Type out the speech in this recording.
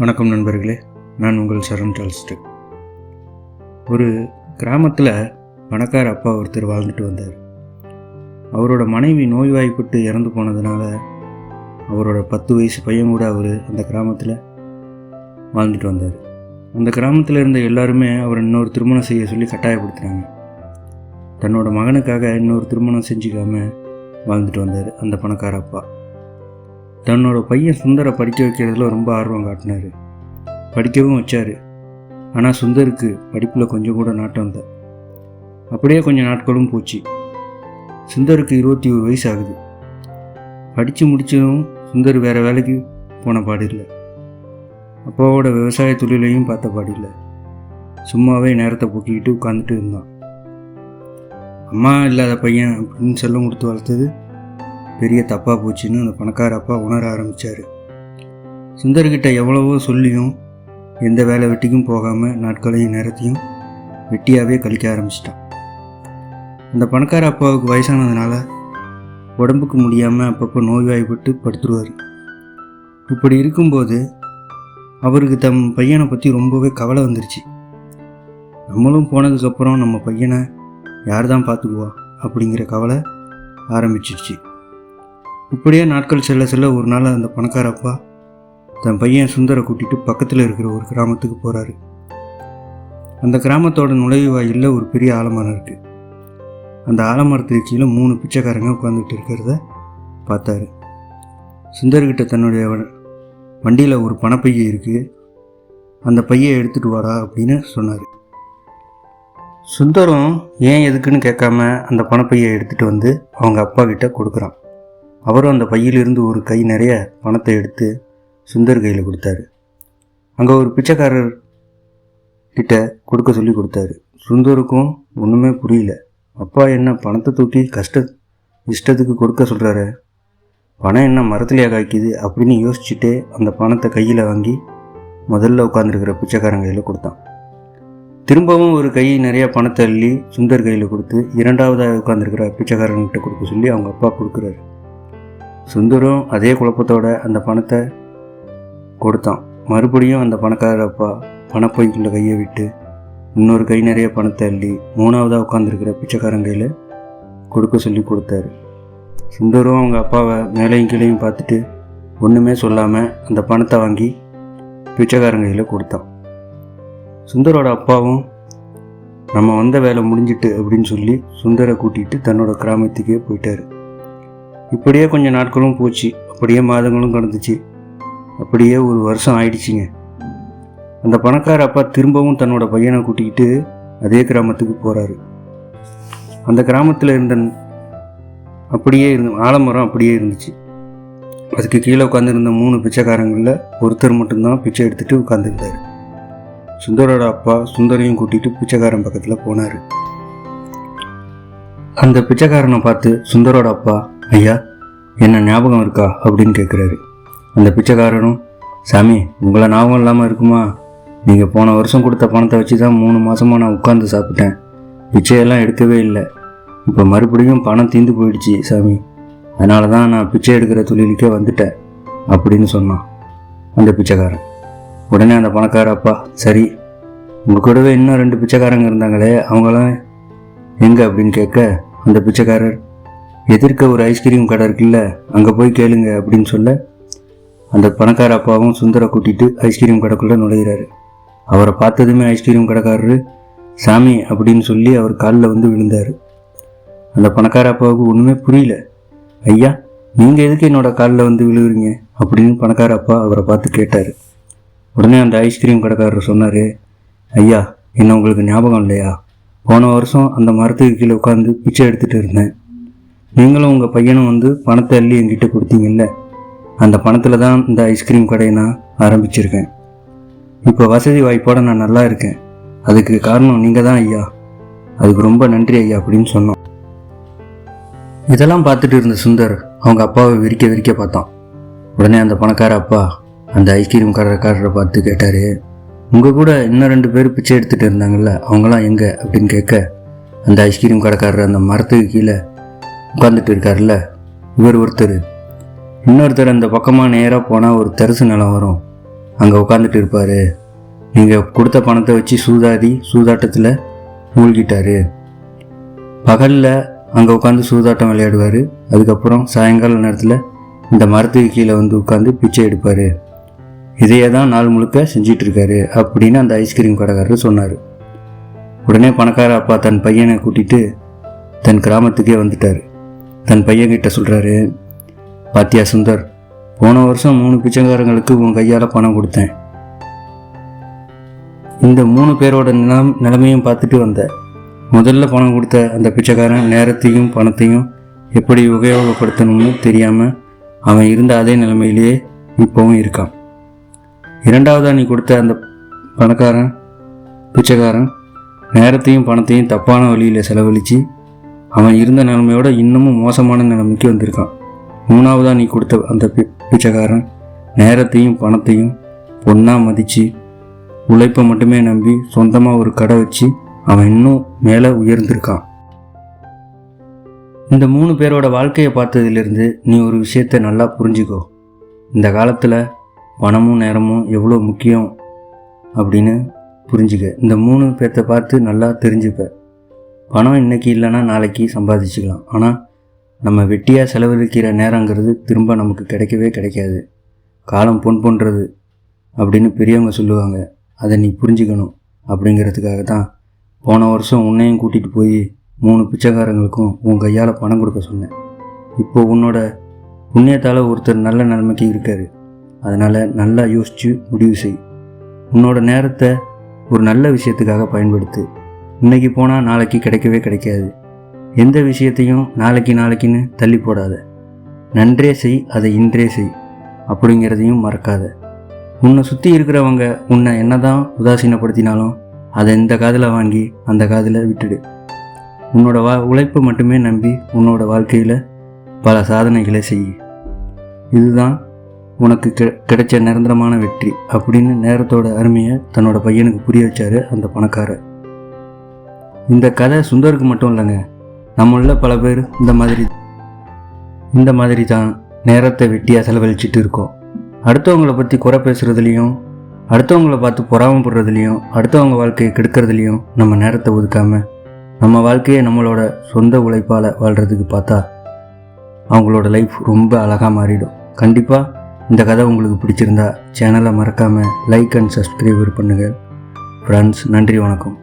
வணக்கம் நண்பர்களே, நான் உங்கள் சரண் டால்ஸ்டர். ஒரு கிராமத்தில் பணக்கார அப்பா ஒருத்தர் வாழ்ந்துட்டு வந்தார். அவரோட மனைவி நோய்வாய்ப்பட்டு இறந்து போனதுனால அவரோட 10 வயசு பையன் கூட அவர் அந்த கிராமத்தில் வாழ்ந்துட்டு வந்தார். அந்த கிராமத்தில் இருந்த எல்லாருமே அவர் இன்னொரு திருமணம் செய்ய சொல்லி கட்டாயப்படுத்துகிறாங்க. தன்னோட மகனுக்காக இன்னொரு திருமணம் செஞ்சுக்காம வாழ்ந்துட்டு வந்தார் அந்த பணக்கார அப்பா. தன்னோட பையன் சுந்தரை படிக்க வைக்கிறதுல ரொம்ப ஆர்வம் காட்டினார். படிக்கவும் வச்சார். ஆனால் சுந்தருக்கு படிப்பில் கொஞ்சம் கூட நாட்டம் இல்லை. அப்படியே கொஞ்சம் நாட்களும் போச்சு. சுந்தருக்கு 21 வயசு ஆகுது. படித்து முடித்ததும் சுந்தர் வேறு வேலைக்கு போன பாடில்லை. அப்பாவோட விவசாய தொழிலையும் பார்த்த பாடில்லை. சும்மாவே நேரத்தை போக்கிக்கிட்டு உட்காந்துட்டு இருந்தான். அம்மா இல்லாத பையன் அப்படின்னு செல்லம் கொடுத்து வளர்த்தது பெரிய தப்பாக போச்சுன்னு அந்த பணக்கார அப்பா உணர ஆரம்பித்தார். சுந்தர்கிட்ட எவ்வளவோ சொல்லியும் எந்த வேலை வெட்டிக்கும் போகாமல் நாட்களையும் நேரத்தையும் வெட்டியாகவே கழிக்க ஆரம்பிச்சிட்டான். அந்த பணக்கார அப்பாவுக்கு வயசானதுனால உடம்புக்கு முடியாமல் அப்பப்போ நோய்வாய்ப்பட்டு படுத்துருவார். இப்படி இருக்கும்போது அவருக்கு தம் பையனை பற்றி ரொம்பவே கவலை வந்துருச்சு. நம்மளும் போனதுக்கப்புறம் நம்ம பையனை யார் தான் பார்த்துக்குவா அப்படிங்கிற கவலை ஆரம்பிச்சிருச்சு. இப்படியே நாட்கள் செல்ல செல்ல ஒரு நாள் அந்த பணக்கார அப்பா தன் பையன் சுந்தரை கூட்டிகிட்டு பக்கத்தில் இருக்கிற ஒரு கிராமத்துக்கு போகிறாரு. அந்த கிராமத்தோட நுழைவு வாயிலில் ஒரு பெரிய ஆலமரம் இருக்குது. அந்த ஆலமரத்துக்கு கீழே 3 பிச்சைக்காரங்க உட்காந்துக்கிட்டு இருக்கிறத பார்த்தாரு. சுந்தர்கிட்ட தன்னுடைய வண்டியில் ஒரு பணப்பையை இருக்குது, அந்த பையை எடுத்துகிட்டு வாடா அப்படின்னு சொன்னார். சுந்தரம் ஏன் எதுக்குன்னு கேட்காம அந்த பணப்பையை எடுத்துகிட்டு வந்து அவங்க அப்பா கிட்ட கொடுக்குறான். அவரும் அந்த பையிலிருந்து ஒரு கை நிறைய பணத்தை எடுத்து சுந்தர் கையில் கொடுத்தாரு. அங்கே ஒரு பிச்சைக்காரர் கிட்ட கொடுக்க சொல்லி கொடுத்தாரு. சுந்தருக்கும் ஒன்றுமே புரியல. அப்பா என்ன பணத்தை தூக்கி இஷ்டத்துக்கு கொடுக்க சொல்கிறாரு, பணம் என்ன மரத்துலையா காய்க்குது அப்படின்னு யோசிச்சுட்டே அந்த பணத்தை கையில் வாங்கி முதல்ல உட்காந்துருக்கிற பிச்சைக்காரன் கையில் கொடுத்தான். திரும்பவும் ஒரு கை நிறைய பணத்தை அள்ளி சுந்தர் கையில் கொடுத்து 2வதாக உட்காந்துருக்கிற பிச்சைக்காரன்கிட்ட கொடுக்க சொல்லி அவங்க அப்பா கொடுக்குறாரு. சுந்தரும் அதே குழப்பத்தோட அந்த பணத்தை கொடுத்தான். மறுபடியும் அந்த பணக்கார அப்பா பணப்பைக்குள்ளே கையை விட்டு இன்னொரு கை நிறைய பணத்தை அள்ளி 3வதாக உட்காந்துருக்கிற பிச்சைக்காரன் கையில் கொடுக்க சொல்லி கொடுத்தாரு. சுந்தரும் அவங்க அப்பாவை மேலையும் கீழையும் பார்த்துட்டு ஒன்றுமே சொல்லாமல் அந்த பணத்தை வாங்கி பிச்சைக்காரன் கையில் கொடுத்தான். சுந்தரோட அப்பாவும் நம்ம வந்த வேலை முடிஞ்சிட்டு அப்படின்னு சொல்லி சுந்தரை கூட்டிகிட்டு தன்னோட கிராமத்துக்கே போயிட்டார். இப்படியே கொஞ்சம் நாட்களும் போச்சு. அப்படியே மாதங்களும் கடந்துச்சு. அப்படியே ஒரு வருஷம் ஆயிடுச்சிங்க. அந்த பணக்கார அப்பா திரும்பவும் தன்னோட பையனை கூட்டிக்கிட்டு அதே கிராமத்துக்கு போகிறாரு. அந்த கிராமத்தில் இருந்த ஆலமரம் அப்படியே இருந்துச்சு. அதுக்கு கீழே உட்காந்துருந்த 3 பிச்சைக்காரங்களில் ஒருத்தர் மட்டும்தான் பிச்சை எடுத்துகிட்டு உட்காந்துருந்தார். சுந்தரோட அப்பா சுந்தரையும் கூட்டிகிட்டு பிச்சைக்காரன் பக்கத்தில் போனார். அந்த பிச்சைக்காரனை பார்த்து சுந்தரோட அப்பா, ஐயா என்ன ஞாபகம் இருக்கா அப்படின்னு கேட்குறாரு. அந்த பிச்சைக்காரனும், சாமி உங்களை ஞாபகம் இல்லாமல் இருக்குமா? நீங்கள் போன வருஷம் கொடுத்த பணத்தை வச்சு தான் 3 மாதமாக நான் உட்காந்து சாப்பிட்டேன். பிச்சையெல்லாம் எடுக்கவே இல்லை. இப்போ மறுபடியும் பணம் தீர்ந்து போயிடுச்சு சாமி, அதனால தான் நான் பிச்சை எடுக்கிற தொழிலுக்கே வந்துட்டேன் அப்படின்னு சொன்னான் அந்த பிச்சைக்காரன். உடனே அந்த பணக்கார அப்பா, சரி உங்கள் கூடவே இன்னும் 2 பிச்சைக்காரங்க இருந்தாங்களே அவங்களாம் எங்கே அப்படின்னு கேட்க, அந்த பிச்சைக்காரர், எதிர்க்க ஒரு ஐஸ்கிரீம் கடை இருக்குல்ல அங்கே போய் கேளுங்க அப்படின்னு சொல்ல அந்த பணக்கார அப்பாவும் சுந்தரை கூட்டிகிட்டு ஐஸ்கிரீம் கடைக்குள்ளே நுழையிறாரு. அவரை பார்த்ததுமே ஐஸ்கிரீம் கடைக்காரரு சாமி அப்படின்னு சொல்லி அவர் காலில் வந்து விழுந்தார். அந்த பணக்கார அப்பாவுக்கு ஒன்றுமே புரியல. ஐயா நீங்கள் எதுக்கு என்னோட காலில் வந்து விழுகுறீங்க அப்படின்னு பணக்கார அப்பா அவரை பார்த்து கேட்டார். உடனே அந்த ஐஸ்கிரீம் கடைக்காரர் சொன்னார், ஐயா என்ன உங்களுக்கு ஞாபகம் இல்லையா? போன வருஷம் அந்த மரத்துக்கு கீழே உட்காந்து பிச்சை எடுத்துகிட்டு இருந்தேன். நீங்களும் உங்கள் பையனும் வந்து பணத்தை அள்ளி என்கிட்ட கொடுத்தீங்கல்ல, அந்த பணத்தில் தான் இந்த ஐஸ்கிரீம் கடையை நான் ஆரம்பிச்சிருக்கேன். இப்போ வசதி வாய்ப்போடு நான் நல்லா இருக்கேன். அதுக்கு காரணம் நீங்கள் தான் ஐயா. அதுக்கு ரொம்ப நன்றி ஐயா அப்படின்னு சொன்னோம். இதெல்லாம் பார்த்துட்டு இருந்த சுந்தர் அவங்க அப்பாவை விரிக்க பார்த்தான். உடனே அந்த பணக்கார அப்பா அந்த ஐஸ்கிரீம் கடைக்காரரை பார்த்து கேட்டார், உங்கள் கூட இன்னும் 2 பேர் பிச்சை எடுத்துகிட்டு இருந்தாங்கல்ல அவங்களாம் எங்கே அப்படின்னு கேட்க, அந்த ஐஸ்கிரீம் கடைக்காரர் அந்த மரத்துக்கு கீழே உட்காந்துட்டு இருக்காருல்ல இவர் ஒருத்தர், இன்னொருத்தர் அந்த பக்கமாக நேராக போனால் ஒரு தரிசு நிலம் வரும், அங்கே உட்காந்துட்டு இருப்பார். நீங்கள் கொடுத்த பணத்தை வச்சு சூதாட்டத்தில் மூழ்கிட்டார். பகலில் அங்கே உட்காந்து சூதாட்டம் விளையாடுவார். அதுக்கப்புறம் சாயங்கால நேரத்தில் இந்த மரத்துக்கு கீழே வந்து உட்காந்து பிச்சை எடுப்பார். இதையே தான் நாள் முழுக்க செஞ்சிட்ருக்காரு அப்படின்னு அந்த ஐஸ்கிரீம் கடைக்காரர் சொன்னார். உடனே பணக்கார அப்பா தன் பையனை கூட்டிகிட்டு தன் கிராமத்துக்கே வந்துட்டார். தன் பையன்கிட்ட சொல்கிறாரு, பாத்தியா சுந்தர், போன வருஷம் 3 பிச்சைக்காரங்களுக்கு உன் கையால் பணம் கொடுத்தேன். இந்த 3 பேரோட நிலைமையும் பார்த்துட்டு வந்தேன். முதல்ல பணம் கொடுத்த அந்த பிச்சைக்காரன் நேரத்தையும் பணத்தையும் எப்படி உபயோகப்படுத்தணும்னு தெரியாமல் அவன் இருந்த அதே நிலைமையிலேயே இப்போவும் இருக்கான். இரண்டாவதாக நீ கொடுத்த அந்த பிச்சைக்காரன் நேரத்தையும் பணத்தையும் தப்பான வழியில் செலவழித்து அவன் இருந்த நிலைமையோட இன்னமும் மோசமான நிலைமைக்கு வந்திருக்கான். மூணாவதாக நீ கொடுத்த அந்த பிச்சைக்காரன் நேரத்தையும் பணத்தையும் பொண்ணா மதித்து உழைப்பை மட்டுமே நம்பி சொந்தமாக ஒரு கடை வச்சு அவன் இன்னும் மேலே உயர்ந்திருக்கான். இந்த 3 பேரோட வாழ்க்கையை பார்த்ததிலிருந்து நீ ஒரு விஷயத்தை நல்லா புரிஞ்சுக்கோ. இந்த காலத்தில் பணமும் நேரமும் எவ்வளோ முக்கியம் அப்படின்னு புரிஞ்சுக்க. இந்த 3 பேர்த்த பார்த்து நல்லா தெரிஞ்சுப்ப. பணம் இன்றைக்கி இல்லைன்னா நாளைக்கு சம்பாதிச்சுக்கலாம். ஆனால் நம்ம வெட்டியாக செலவழிக்கிற நேரங்கிறது திரும்ப நமக்கு கிடைக்கவே கிடைக்காது. காலம் பொன் போன்றது அப்படின்னு பெரியவங்க சொல்லுவாங்க. அதை நீ புரிஞ்சுக்கணும். அப்படிங்கிறதுக்காக தான் போன வருஷம் உன்னையும் கூட்டிகிட்டு போய் 3 பிச்சைக்காரங்களுக்கும் உன் கையால் பணம் கொடுக்க சொன்னேன். இப்போது உன்னோட புண்ணியத்தால் ஒருத்தர் நல்ல நிலைமைக்கு இருக்கார். அதனால் நல்லா யோசித்து முடிவு செய். உன்னோட நேரத்தை ஒரு நல்ல விஷயத்துக்காக பயன்படுத்து. இன்றைக்கி போனால் நாளைக்கு கிடைக்கவே கிடைக்காது. எந்த விஷயத்தையும் நாளைக்குன்னு தள்ளி போடாத. நன்றே செய், அதை இன்றே செய் அப்படிங்கிறதையும் மறக்காத. உன்னை சுற்றி இருக்கிறவங்க உன்னை என்னதான் உதாசீனப்படுத்தினாலும் அதை இந்த காதில் வாங்கி அந்த காதில் விட்டுடு. உன்னோட உழைப்பை மட்டுமே நம்பி உன்னோட வாழ்க்கையில் பல சாதனைகளை செய். இதுதான் உனக்கு கிடைச்ச நிரந்தரமான வெற்றி அப்படின்னு நேரத்தோட அருமையை தன்னோட பையனுக்கு புரிய வச்சார் அந்த பணக்காரர். இந்த கதை சுந்தருக்கு மட்டும் இல்லைங்க, நம்மள பல பேர் இந்த மாதிரி தான் நேரத்தை வெட்டியாக செலவழிச்சிட்டு இருக்கோம். அடுத்தவங்களை பற்றி குறை பேசுகிறதுலையும், அடுத்தவங்களை பார்த்து பொறாமப்படுறதுலையும், அடுத்தவங்க வாழ்க்கையை கெடுக்கிறதுலையும் நம்ம நேரத்தை ஒதுக்காமல் நம்ம வாழ்க்கையை நம்மளோட சொந்த உழைப்பால் வாழ்கிறதுக்கு பார்த்தா அவங்களோட லைஃப் ரொம்ப அழகாக மாறிடும். கண்டிப்பாக இந்த கதை உங்களுக்கு பிடிச்சிருந்தா சேனலை மறக்காமல் லைக் அண்ட் சப்ஸ்கிரைபர் பண்ணுங்கள். ஃப்ரெண்ட்ஸ், நன்றி, வணக்கம்.